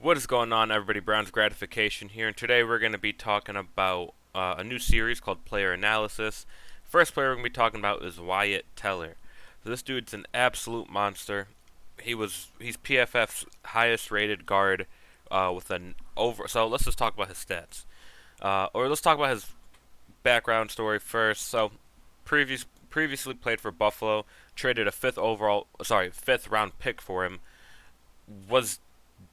What is going on, everybody? Brown's Gratification here, and today we're going to be talking about a new series called Player Analysis. First player we're going to be talking about is Wyatt Teller. So this dude's an absolute monster. He's PFF's highest rated guard with an over. So let's just talk about his stats, or let's talk about his background story first. So previously played for Buffalo, traded a fifth round pick for him, was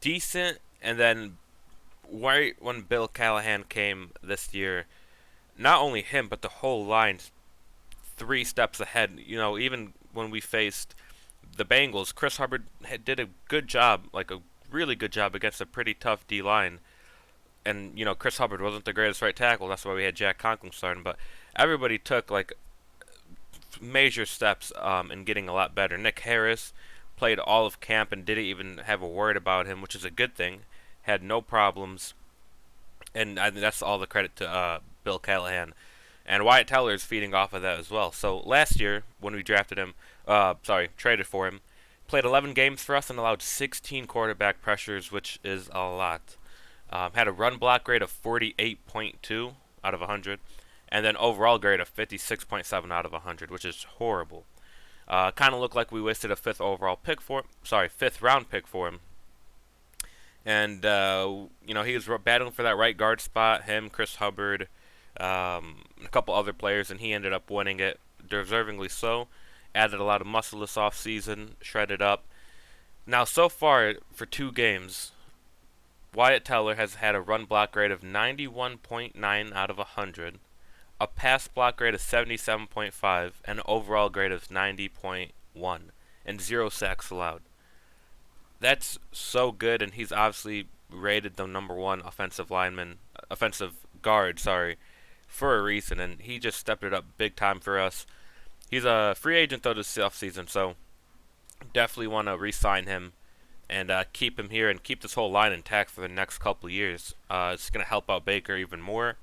decent, and then right when Bill Callahan came this year, not only him but the whole line three steps ahead. Even when we faced the Bengals, Chris Hubbard did a good job, like a really good job against a pretty tough D line. And Chris Hubbard wasn't the greatest right tackle. That's why we had Jack Conklin starting. But everybody took like major steps in getting a lot better. Nick Harris played all of camp and didn't even have a word about him, which is a good thing. Had no problems, and that's all the credit to Bill Callahan. And Wyatt Teller is feeding off of that as well. So last year, when we drafted him, traded for him, played 11 games for us and allowed 16 quarterback pressures, which is a lot. Had a run block grade of 48.2 out of 100, and then overall grade of 56.7 out of 100, which is horrible. Kind of looked like we wasted a fifth round pick for him. And he was battling for that right guard spot. Him, Chris Hubbard, a couple other players, and he ended up winning it, deservingly so. Added a lot of muscle this offseason, shredded up. Now, so far for 2 games, Wyatt Teller has had a run block grade of 91.9 out of 100, a pass block grade of 77.5, and an overall grade of 90.1, and 0 sacks allowed. That's so good, and he's obviously rated the number one offensive guard, for a reason, and he just stepped it up big time for us. He's a free agent though this offseason, so definitely want to re-sign him and keep him here and keep this whole line intact for the next couple of years. It's going to help out Baker even more,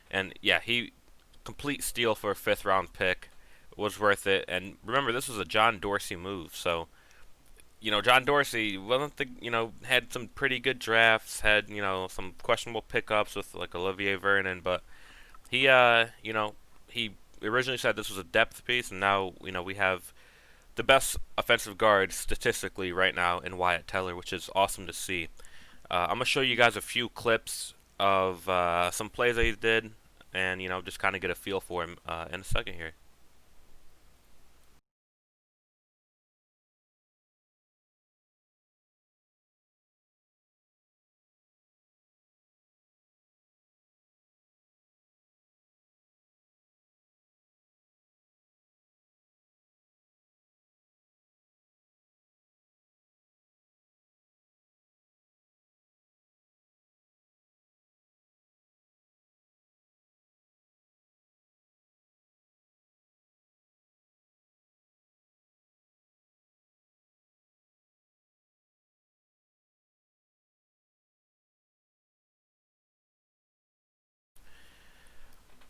and yeah, he complete steal for a fifth round pick was worth it. And remember, this was a John Dorsey move, so John Dorsey wasn't had some pretty good drafts, had some questionable pickups with like Olivier Vernon, but he originally said this was a depth piece, and now we have the best offensive guard statistically right now in Wyatt Teller, which is awesome to see. I'm gonna show you guys a few clips of some plays that he did, and just kind of get a feel for him in a second here.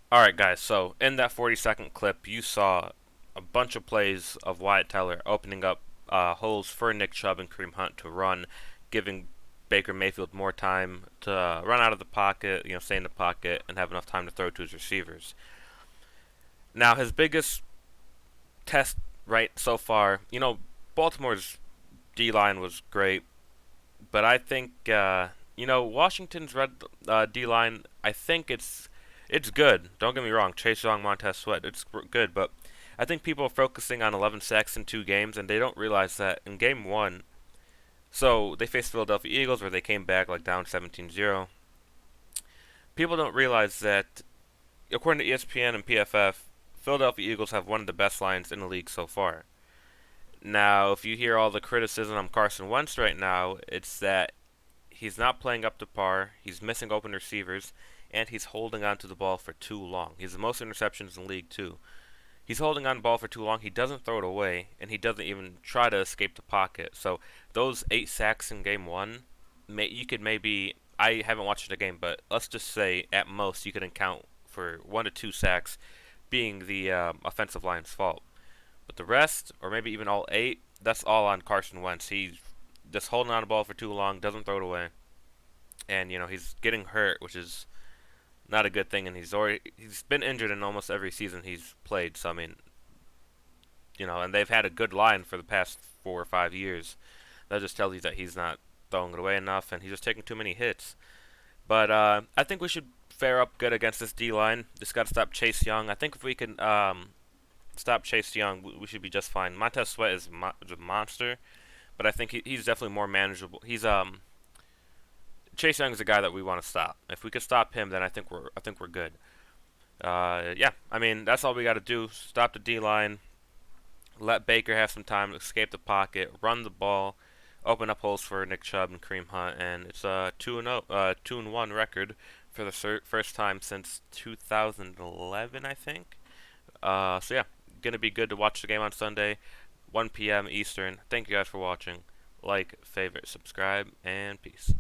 Alright, guys, so in that 40-second clip, you saw a bunch of plays of Wyatt Teller opening up holes for Nick Chubb and Kareem Hunt to run, giving Baker Mayfield more time to run out of the pocket, stay in the pocket, and have enough time to throw to his receivers. Now, his biggest test right so far, Baltimore's D line was great, but I think Washington's red D line. I think it's good. Don't get me wrong. Chase Young, Montez Sweat, it's good, but I think people are focusing on 11 sacks in 2 games, and they don't realize that in game one. So they faced Philadelphia Eagles, where they came back like down 17-0. People don't realize that, according to ESPN and PFF, Philadelphia Eagles have one of the best lines in the league so far. Now, if you hear all the criticism on Carson Wentz right now, it's that he's not playing up to par, he's missing open receivers, and he's holding on to the ball for too long. He's the most interceptions in the league, too. He's holding on to the ball for too long, he doesn't throw it away, and he doesn't even try to escape the pocket. So, those 8 sacks in game one, you could maybe, I haven't watched the game, but let's just say at most you could account for 1 to 2 sacks being the offensive line's fault. But the rest, or maybe even all 8, that's all on Carson Wentz. He's just holding on to the ball for too long, doesn't throw it away. and he's getting hurt, which is not a good thing. And he's been injured in almost every season he's played. So I mean, and they've had a good line for the past 4 or 5 years. That just tells you that he's not throwing it away enough, and he's just taking too many hits. But I think we should fare up good against this D line. Just got to stop Chase Young. I think if we can stop Chase Young, we should be just fine. Montez Sweat is a monster, but I think he's definitely more manageable. Chase Young is a guy that we want to stop. If we could stop him, then I think we're good. Yeah, I mean that's all we got to do. Stop the D line. Let Baker have some time to escape the pocket, run the ball, open up holes for Nick Chubb and Kareem Hunt, and it's a 2-1 record for the first time since 2011, I think. So yeah, gonna be good to watch the game on Sunday, 1 p.m. Eastern. Thank you guys for watching. Like, favorite, subscribe, and peace.